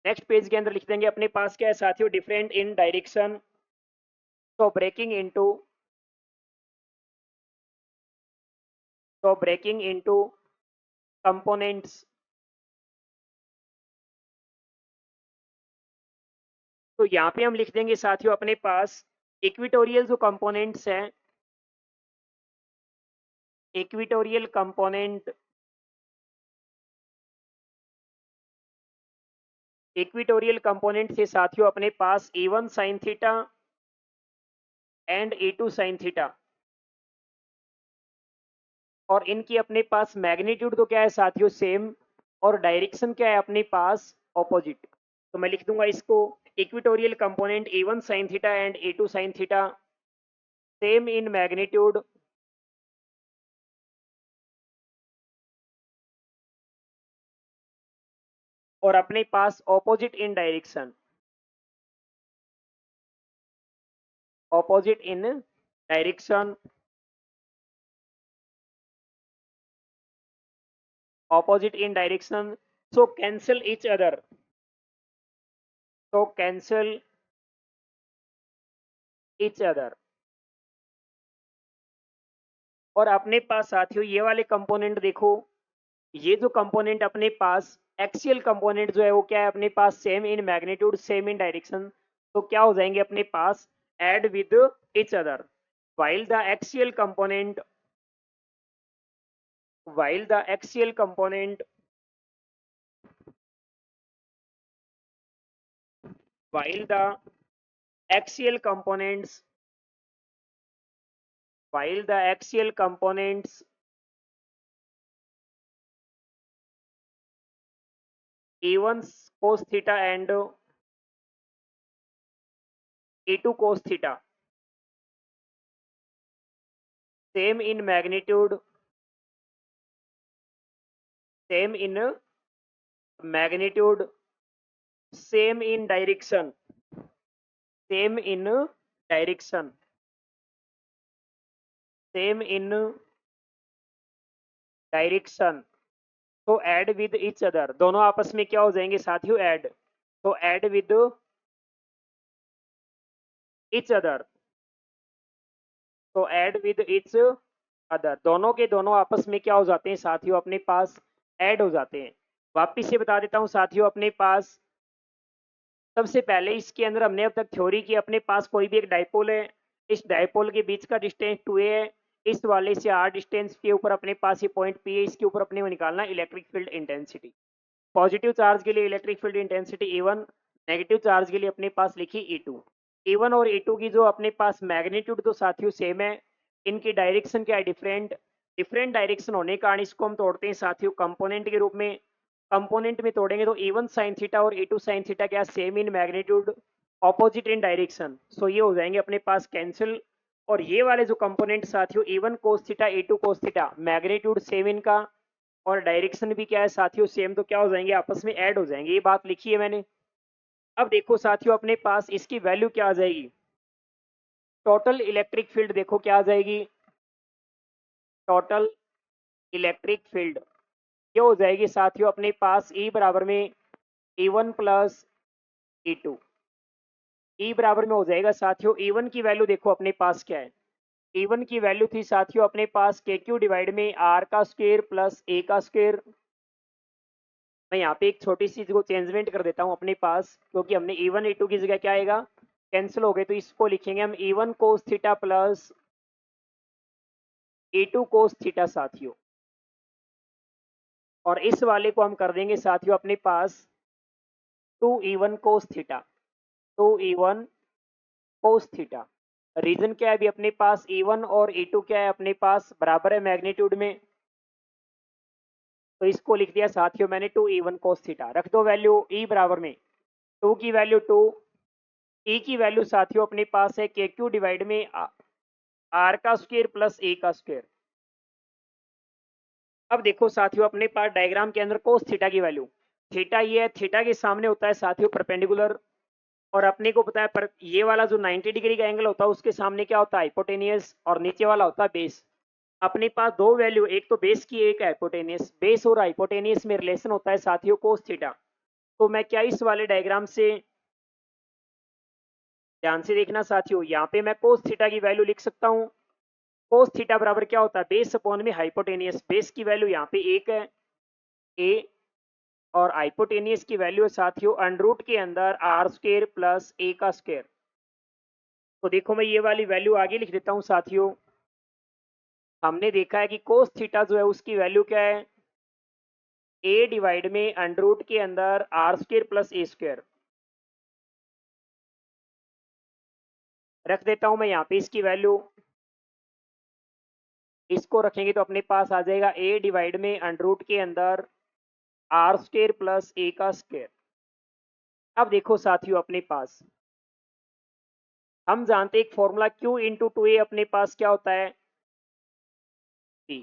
नेक्स्ट पेज के अंदर लिख देंगे अपने पास क्या है साथियों, different in direction, so breaking into components। तो यहाँ पे हम लिख देंगे साथियों अपने पास इक्विटोरियल जो कंपोनेंट्स हैं, इक्विटोरियल कंपोनेंट, इक्विटोरियल कंपोनेंट से साथियों अपने पास A1 sine theta and A2 sine theta, और इनकी अपने पास मैग्नीट्यूड तो क्या है साथियों सेम, और डायरेक्शन क्या है अपने पास ऑपोजिट। तो मैं लिख दूंगा इसको, equatorial component A1 sine theta and A2 sine theta same in magnitude, और अपने पास opposite in direction, opposite in direction, opposite in direction, so cancel each other, so cancel each other। और अपने पास साथियों ये वाले कंपोनेंट देखो, ये जो कंपोनेंट अपने पास एक्सियल कंपोनेंट जो है वो क्या है अपने पास same in magnitude, same in direction, तो क्या हो जाएंगे अपने पास add with each other. while the axial component while the axial component while the axial components while the axial components A1 cos theta and A2 cos theta same in magnitude, same in magnitude, same in direction, same in direction, same in direction, तो add with each other. दोनों आपस में क्या हो जाएंगे साथियों, add, तो add with each other, तो ऐड विद इच अदर, दोनों के दोनों आपस में क्या हो जाते हैं साथियों अपने पास ऐड हो जाते हैं। वापिस से बता देता हूं साथियों अपने पास सबसे पहले इसके अंदर हमने अब तक थ्योरी की, अपने पास कोई भी एक डाइपोल है, इस डाइपोल के बीच का डिस्टेंस 2a है, इस वाले से r डिस्टेंस के ऊपर अपने पास ये पॉइंट P है, इसके ऊपर अपने को निकालना electric field intensity. Positive charge के लिए electric field intensity E1, negative charge के लिए अपने पास लिखी E2। E1 और E2 की जो अपने पास मैग्नीट्यूड तो साथियों सेम है, इनकी डायरेक्शन क्या है डिफरेंट, डिफरेंट डायरेक्शन होने के कारण इसको हम तोड़ते हैं साथियों कंपोनेंट के रूप में। कंपोनेंट में तोड़ेंगे तो A1 साइन थीटा और A2 साइन थीटा क्या same in magnitude, opposite in direction, so ये हो जाएंगे अपने पास कैंसिल। और ये वाले जो कंपोनेंट साथियों A1 cos theta A2 cos theta magnitude same इनका, और डायरेक्शन भी क्या है साथियों सेम, तो क्या हो जाएंगे आपस में ऐड हो जाएंगे, ये बात लिखी है मैंने। अब देखो साथियों अपने पास इसकी वैल्यू क्या आ जाएगी, टोटल इलेक्ट्रिक फील्ड देखो क्या आ जाएगी, टोटल इलेक्ट्रिक फील्ड ये हो जाएगी साथियों अपने पास E बराबर में E1 प्लस E2, E बराबर में हो जाएगा साथियों E1 की वैल्यू देखो अपने पास क्या है, E1 की वैल्यू थी साथियों अपने पास KQ डिवाइड में R का स्क्वायर प्लस A का स्क्वायर। मैं यहाँ पे एक छोटी सी चीज को चेंजमेंट कर देता हूँ अपने पास, क्योंकि हमने E1 E2 की जगह क्या आएगा कैंसिल हो गए, तो इसको लिखेंगे हम E1 cos theta plus E2 cos theta साथियों, और इस वाले को हम कर देंगे साथियों अपने पास 2E1 cos theta, 2E1 cos theta. Reason क्या है, अभी अपने पास E1 और E2 क्या है, अपने पास बराबर है मैग्नीट्यूड में, तो इसको लिख दिया साथियों मैंने 2E1 cos थीटा। रख दो वैल्यू E बराबर में 2 की वैल्यू 2, E की वैल्यू साथियों अपने पास है KQ डिवाइड में R का स्क्वायर प्लस A का स्क्वायर। अब देखो साथियों अपने पास डायग्राम के अंदर cos थीटा की वैल्यू, थीटा ये है, थीटा के सामने होता है साथियों परपेंडिकुलर, और अपने को पता है पर ये वाला जो 90 डिग्री का एंगल होता है उसके सामने क्या होता है हाइपोटेनियस, और नीचे वाला होता है बेस। अपने पास दो वैल्यू, एक तो बेस की एक हाइपोटेनियस, बेस और हाइपोटेनियस में रिलेशन होता है साथियों cos थीटा। तो मैं क्या इस वाले डायग्राम से, ध्यान से देखना साथियों, यहाँ पे मैं cos थीटा की वैल्यू लिख सकता हूँ। cos थीटा बराबर क्या होता है, बेस अपॉन में हाइपोटेनियस, बेस की वैल्यू यहाँ पे एक है a, और हाइपोटेनियस की वैल्यू है साथियों अंडर रूट के अंदर आर स्क्वायर प्लस ए का स्क्वायर। तो देखो मैं ये वाली वैल्यू आगे लिख देता हूँ साथियों। हमने देखा है कि cos थीटा जो है उसकी वैल्यू क्या है, a डिवाइड में अंडर रूट के अंदर R square plus A square. रख देता हूं मैं यहाँ पे इसकी वैल्यू, इसको रखेंगे तो अपने पास आ जाएगा a डिवाइड में अंडर रूट के अंदर आर स्क्वायर प्लस ए का स्क्वायर। अब देखो साथियों अपने पास हम जानते हैं एक फॉर्मूला q इंटू टू ए अपने पास क्या होता है p।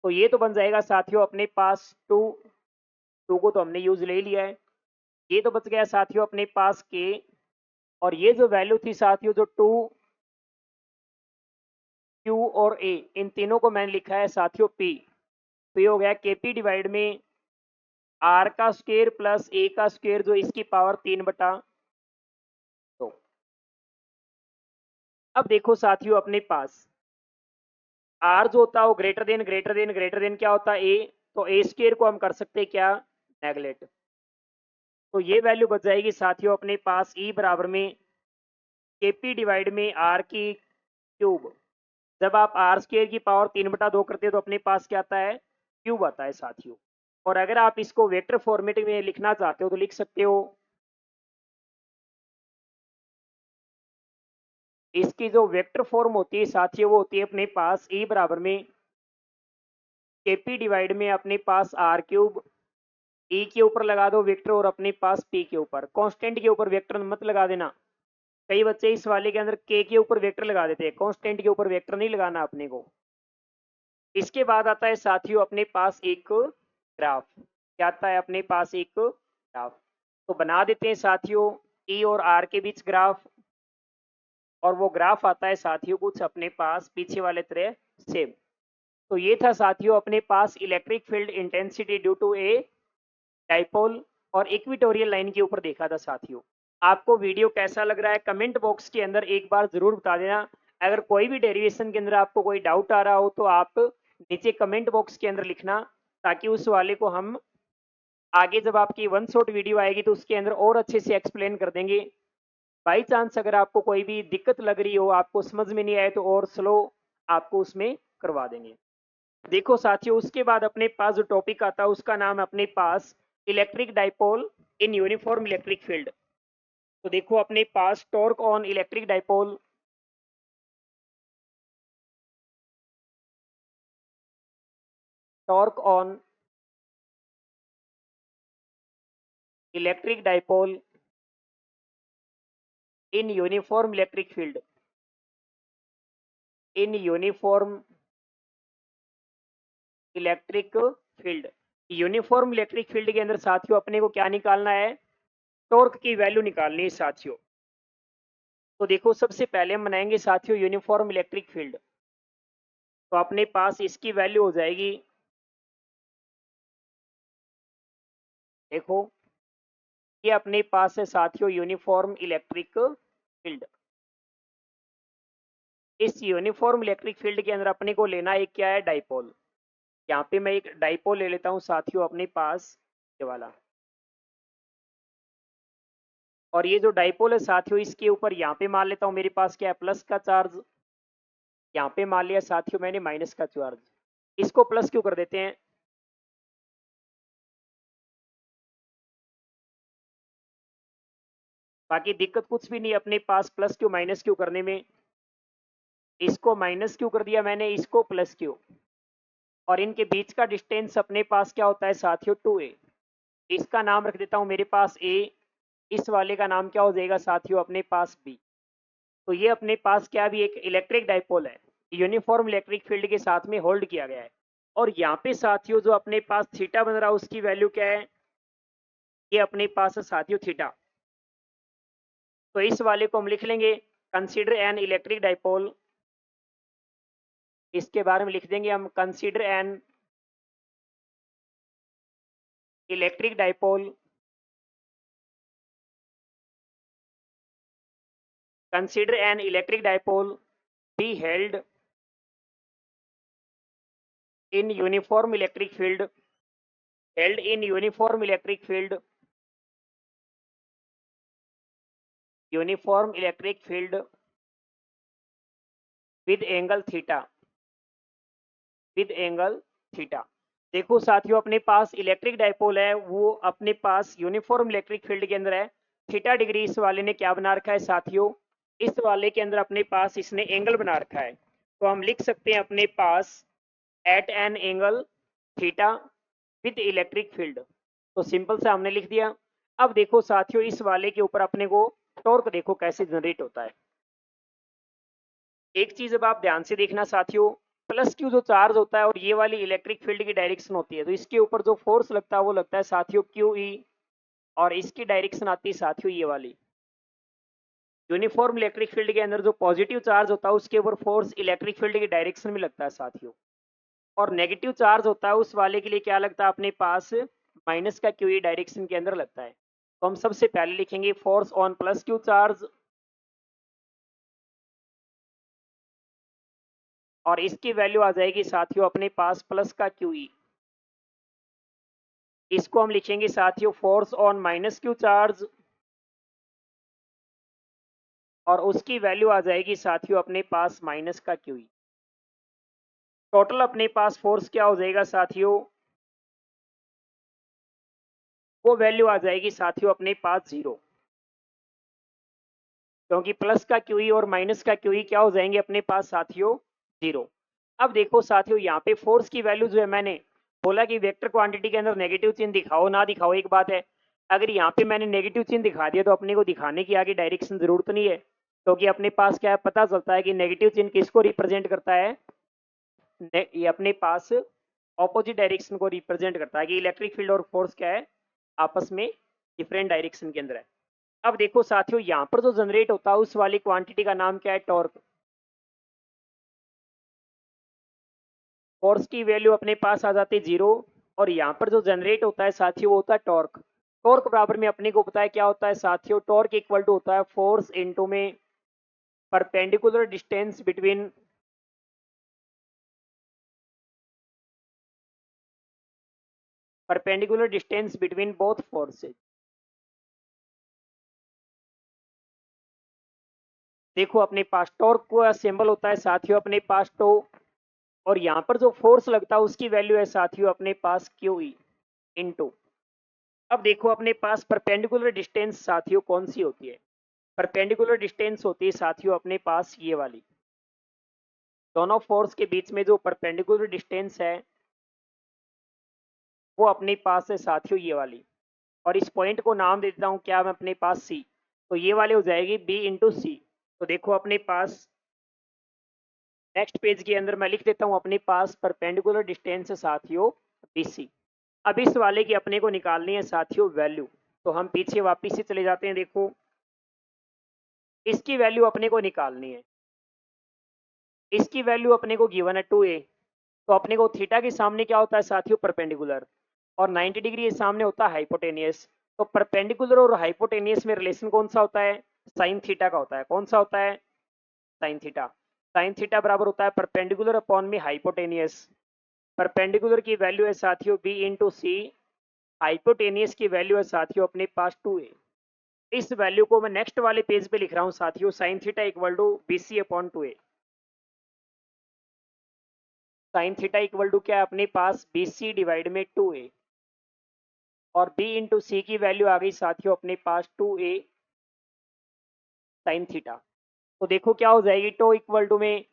तो ये तो बन जाएगा साथियों अपने पास टू को तो हमने यूज ले लिया है, ये तो बच गया साथियों अपने पास k, और ये जो वैल्यू थी साथियों जो 2 q और a, इन तीनों को मैंने लिखा है साथियों p। तो ये हो गया kp डिवाइड में आर का स्क्वायर प्लस ए का स्क्वायर जो इसकी पावर 3/2। अब देखो साथियों अपने पास आर जो होता है वो ग्रेटर देन क्या होता है ए, तो ए स्क्वायर को हम कर सकते हैं क्या, नेगलेक्ट। तो ये वैल्यू बच जाएगी साथियों अपने पास ई बराबर में केपी डिवाइड में आर की क्यूब। जब आप आर स्क्वायर की पावर 3/2 करते हो तो अपने पास क्या आता है, क्यूब आता है साथियों। और अगर आप इसको वेक्टर फॉर्मेट में लिखना चाहते हो तो लिख सकते हो, इसकी जो वेक्टर फॉर्म होती है साथियों वो होती है अपने पास ई बराबर में केपी डिवाइड में अपने पास आर क्यूब, ई के ऊपर लगा दो वेक्टर और अपने पास पी के ऊपर, कांस्टेंट के ऊपर वेक्टर मत लगा देना। कई बच्चे इस वाले के अंदर के ऊपर वेक्टर लगा देते हैं, कांस्टेंट के ऊपर वेक्टर नहीं लगाना अपने को। इसके बाद आता है साथियों अपने पास एक ग्राफ, क्या आता है अपने पास एक ग्राफ। तो बना देते हैं साथियों ई और आर के बीच ग्राफ, और वो ग्राफ आता है साथियों कुछ अपने पास पीछे वाले तरह सेम। तो ये था साथियों अपने पास electric field intensity due to a dipole और इक्विटोरियल लाइन के ऊपर देखा था साथियों। आपको वीडियो कैसा लग रहा है कमेंट बॉक्स के अंदर एक बार जरूर बता देना। अगर कोई भी डेरिवेशन के अंदर आपको कोई डाउट आ रहा हो तो आप नीचे कमेंट बॉक्स के अंदर लिखना, ताकि उस वाले को हम आगे जब आपकी वन शॉट वीडियो आएगी तो उसके अंदर और अच्छे से एक्सप्लेन कर देंगे। बाई चांस अगर आपको कोई भी दिक्कत लग रही हो, आपको समझ में नहीं आए, तो और स्लो आपको उसमें करवा देंगे। देखो साथियों उसके बाद अपने पास जो टॉपिक आता है उसका नाम है अपने पास electric dipole in uniform electric field. तो देखो अपने पास torque on electric dipole, torque on electric dipole in uniform electric field, in uniform electric field. Uniform electric field के अंदर साथियों अपने को क्या निकालना है, टॉर्क की वैल्यू निकालनी है साथियों। तो देखो सबसे पहले हम बनाएंगे साथियों यूनिफॉर्म इलेक्ट्रिक फील्ड। तो अपने पास इसकी वैल्यू हो जाएगी, देखो ये अपने पास है साथियों यूनिफॉर्म इलेक्ट्रिक फील्ड। इस यूनिफॉर्म इलेक्ट्रिक फील्ड के अंदर अपने को लेना एक क्या है, डाइपोल। यहाँ पे मैं एक डाइपोल ले लेता हूँ साथियों अपने पास ये वाला, और ये जो डाइपोल है साथियों इसके ऊपर यहाँ पे मान लेता हूँ मेरे पास क्या है, प्लस का चार्ज। यहाँ पे मान लिया साथियों मैंने माइनस का चार्ज। इसको प्लस क्यों कर देते हैं, बाकी दिक्कत कुछ भी नहीं अपने पास प्लस क्यों माइनस क्यों करने में। इसको माइनस क्यू कर दिया मैंने, इसको प्लस क्यू, और इनके बीच का डिस्टेंस अपने पास क्या होता है साथियों 2a। इसका नाम रख देता हूं मेरे पास a, इस वाले का नाम क्या हो जाएगा साथियों अपने पास b। तो ये अपने पास क्या भी एक इलेक्ट्रिक डाइपोल है, यूनिफॉर्म इलेक्ट्रिक फील्ड के साथ में होल्ड किया गया है। और यहाँ पे साथियों जो अपने पास थीटा बन रहा है उसकी वैल्यू क्या है, ये अपने पास है साथियों थीटा। तो इस वाले को हम लिख लेंगे कंसीडर एन इलेक्ट्रिक डाइपोल, इसके बारे में लिख देंगे हम consider an electric dipole, consider an electric dipole be held in uniform electric field, held in uniform electric field, uniform electric field with angle theta, with angle theta। देखो साथियों अपने पास इलेक्ट्रिक डाइपोल है, वो अपने पास यूनिफॉर्म इलेक्ट्रिक फील्ड के अंदर है, थीटा डिग्री इस वाले ने क्या बना रखा है साथियों, इस वाले के अंदर अपने पास इसने एंगल बना रखा है। तो हम लिख सकते हैं अपने पास at an angle theta with electric field. तो सिंपल से हमने लिख दिया। अब देखो साथियों इस वाले के ऊपर अपने को टॉर्क देखो कैसे जनरेट होता है। एक चीज अब आप ध्यान से देखना साथियों, प्लस क्यू जो चार्ज होता है और ये वाली इलेक्ट्रिक फील्ड की डायरेक्शन होती है, तो इसके ऊपर जो फोर्स लगता है वो लगता है साथियों क्यू ई, और इसकी डायरेक्शन आती है साथियों ये वाली। यूनिफॉर्म इलेक्ट्रिक फील्ड के अंदर जो पॉजिटिव चार्ज होता है उसके ऊपर फोर्स इलेक्ट्रिक फील्ड की डायरेक्शन में लगता है साथियों, और नेगेटिव चार्ज होता है उस वाले के लिए क्या लगता है अपने पास माइनस का क्यू ई डायरेक्शन के अंदर लगता है। तो हम सबसे पहले लिखेंगे force on plus Q charge, और इसकी वैल्यू आ जाएगी साथियों अपने पास प्लस का क्यू ई। इसको हम लिखेंगे साथियों force on minus Q charge, और उसकी वैल्यू आ जाएगी साथियों अपने पास माइनस का क्यू ई। टोटल अपने पास फोर्स क्या हो जाएगा साथियों, वो वैल्यू आ जाएगी साथियों अपने पास 0, क्योंकि प्लस का क्यू ई और माइनस का क्यू ई क्या हो जाएंगे अपने पास साथियों 0। अब देखो साथियों यहाँ पे फोर्स की वैल्यू जो है, मैंने बोला कि वेक्टर क्वांटिटी के अंदर नेगेटिव चिन्ह दिखाओ ना दिखाओ एक बात है, अगर यहाँ पे मैंने नेगेटिव चिन्ह दिखा दिया तो अपने को दिखाने की आगे डायरेक्शन जरूरत नहीं है, क्योंकि अपने पास क्या है पता चलता है कि नेगेटिव चिन्ह किसको रिप्रेजेंट करता है, ये अपने पास ऑपोजिट डायरेक्शन को रिप्रेजेंट करता है कि इलेक्ट्रिक फील्ड और फोर्स क्या है आपस में डिफरेंट डायरेक्शन के अंदर है। अब देखो साथियों यहाँ पर जो जनरेट होता है उस वाली क्वांटिटी का नाम क्या है टॉर्क। फोर्स की वैल्यू अपने पास आ जाती है 0, और यहाँ पर जो जनरेट होता है साथियों वो होता है टॉर्क। टॉर्क बराबर में अपने को पता है क्या होता है साथियों, टॉर्क इक्वल टू होता है फोर्स इनटू में perpendicular distance between both forces. देखो अपने पास टॉर्क का सिंबल होता है साथियों अपने पास टो, और यहाँ पर जो फोर्स लगता है उसकी वैल्यू है साथियों अपने पास क्यू ई इनटू। अब देखो अपने पास परपेंडिकुलर डिस्टेंस साथियों कौन सी होती है, परपेंडिकुलर डिस्टेंस होती है साथियों अपने पास ये वाली, दोनों फोर्स के बीच में जो परपेंडिकुलर डिस्टेंस है वो अपने पास है साथियों ये वाली, और इस पॉइंट को नाम दे देता हूं क्या मैं अपने पास सी, तो ये वाली हो जाएगी बी इंटू सी। तो देखो अपने पास नेक्स्ट पेज के अंदर मैं लिख देता हूं अपने पास परपेंडिकुलर डिस्टेंस है साथियों बी सी। अब इस वाले की अपने को निकालनी है साथियों वैल्यू, तो हम पीछे वापिस से चले जाते हैं। देखो इसकी वैल्यू अपने को निकालनी है, इसकी वैल्यू अपने को गिवन है 2a, तो अपने को थीटा के सामने क्या होता है साथियों परपेंडिकुलर, और 90 डिग्री के सामने होता है हाइपोटेनियस। तो परपेंडिकुलर और हाइपोटेनियस में रिलेशन कौन सा होता है, साइन थीटा का होता है। कौन सा होता है, साइन थीटा। साइन थीटा बराबर होता है परपेंडिकुलर अपॉन में हाइपोटेनियस। परपेंडिकुलर की वैल्यू है साथियों b इंटू सी, हाइपोटेनियस की वैल्यू है साथियों अपने पास 2a। इस वैल्यू को मैं नेक्स्ट वाले पेज पे लिख रहा हूं साथियों, sine theta equal to B C upon 2a। Sine theta equal to क्या है अपने पास बी सी डिवाइड में 2a, और b इंटू सी की वैल्यू आ गई साथियों अपने पास 2a साइन थीटा। तो देखो क्या हो जाएगी, टो इक्वल टू में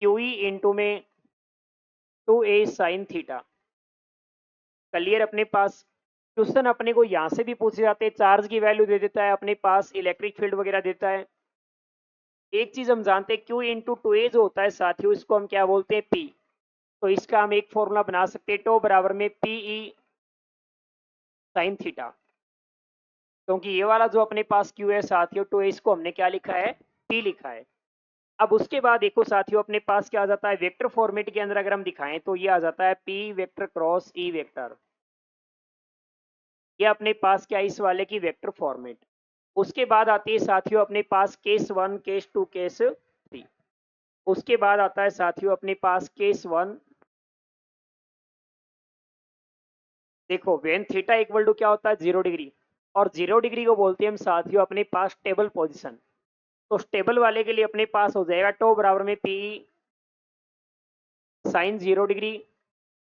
QE इंटू में 2A साइन थीटा। क्लियर? अपने पास क्वेश्चन अपने को यहां से भी पूछे जाते हैं, चार्ज की वैल्यू दे देता है, अपने पास इलेक्ट्रिक फील्ड वगैरह देता है। एक चीज हम जानते हैं, Q इंटू 2A जो होता है साथियों, इसको हम क्या बोलते हैं? P। तो इसका हम एक फॉर्मूला बना सकते हैं, टो बराबर में PE साइन थीटा। क्योंकि ये वाला जो अपने पास Q है साथियों, तो इसको हमने क्या लिखा है? P लिखा है। अब उसके बाद देखो साथियों, अपने पास क्या आ जाता है? वेक्टर फॉर्मेट के अंदर अगर हम दिखाएं तो ये आ जाता है P vector cross E vector. ये अपने पास क्या है? इस वाले की वेक्टर फॉर्मेट। उसके बाद आती है साथियों अपने पास केस 1, केस 2, केस 3। उसके बाद आता है साथियों अपने पास केस 1। देखो वेन थीटा इक्वल टू क्या होता है? 0 डिग्री। और 0 डिग्री को बोलते हैं हम साथियों अपने पास स्टेबल पोजीशन। तो स्टेबल वाले के लिए अपने पास हो जाएगा टो बराबर में पी साइन 0 डिग्री,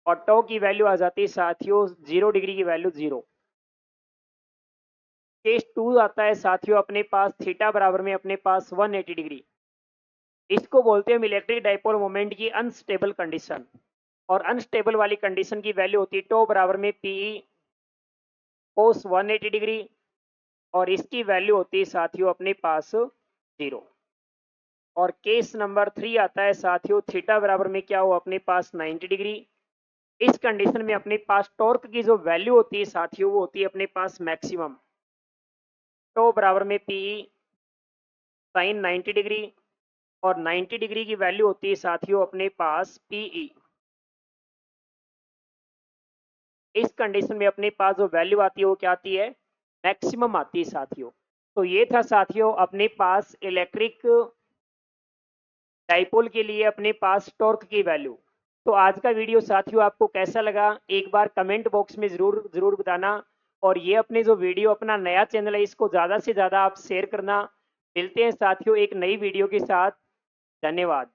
और टो की वैल्यू आ जाती है साथियों 0 डिग्री की वैल्यू 0। केस 2 आता है साथियों अपने पास थीटा बराबर में अपने पास 180 डिग्री। इसको बोलते हैं हम इलेक्ट्रिक डाइपोल मोमेंट की अनस्टेबल कंडीशन। और अनस्टेबल वाली कंडीशन की वैल्यू होती है टो बराबर में पीई कोस 180 डिग्री, और इसकी वैल्यू होती है साथियों अपने पास 0। और केस नंबर 3 आता है साथियों थीटा बराबर में क्या हो? अपने पास 90 डिग्री। इस कंडीशन में अपने पास टॉर्क की जो वैल्यू होती है साथियों, वो होती है अपने पास मैक्सिमम। टो बराबर में पीई साइन 90 डिग्री, और 90 डिग्री की वैल्यू होती है साथियों अपने पास पीई। इस कंडीशन में अपने पास जो वैल्यू आती है वो क्या आती है? मैक्सिमम आती है साथियों। तो ये था साथियों अपने पास इलेक्ट्रिक डाइपोल के लिए अपने पास टॉर्क की वैल्यू। तो आज का वीडियो साथियों आपको कैसा लगा, एक बार कमेंट बॉक्स में जरूर जरूर बताना। और ये अपने जो वीडियो अपना नया चैनल है, इसको ज़्यादा से ज़्यादा आप शेयर करना। मिलते हैं साथियों एक नई वीडियो के साथ। धन्यवाद।